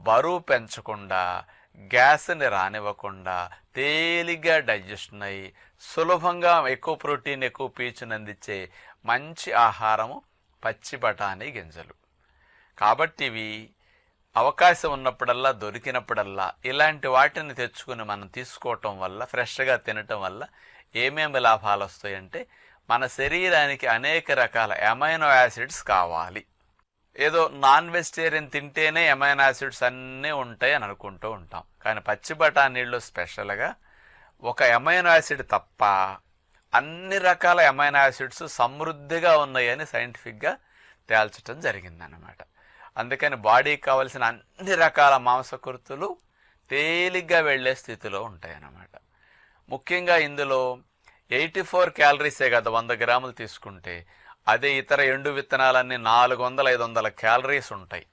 బరువు పెంచకుండా, గ్యాస్ని రానివ్వకుండా, తేలిగ్గా డైజెషన్ అయ్యి సులభంగా ఎక్కువ ప్రోటీన్, ఎక్కువ పీచుని అందించే మంచి ఆహారము పచ్చి బఠానీ గింజలు. కాబట్టి ఇవి అవకాశం ఉన్నప్పుడల్లా, దొరికినప్పుడల్లా ఇలాంటి వాటిని తెచ్చుకుని మనం తీసుకోవటం వల్ల, ఫ్రెష్గా తినటం వల్ల ఏమేమి లాభాలు వస్తాయంటే, మన శరీరానికి అనేక రకాల అమైనో యాసిడ్స్ కావాలి. ఏదో నాన్ వెజిటేరియన్ తింటేనే అమైనో యాసిడ్స్ అన్నీ ఉంటాయి అని అనుకుంటూ ఉంటాం. కానీ పచ్చి బఠానీళ్ళు స్పెషల్గా ఒక అమైనో యాసిడ్ తప్ప అన్ని రకాల అమైనో యాసిడ్స్ సమృద్ధిగా ఉన్నాయని సైంటిఫిక్గా తేల్చడం జరిగిందన్నమాట. అందుకని బాడీకి కావలసిన అన్ని రకాల మాంసకృతులు తేలిగ్గా వెళ్ళే స్థితిలో ఉంటాయన్నమాట. ముఖ్యంగా ఇందులో 84 క్యాలరీసే కదా 100 గ్రాములు తీసుకుంటే, అదే ఇతర ఎండు విత్తనాలన్నీ 400-500 క్యాలరీస్ ఉంటాయి.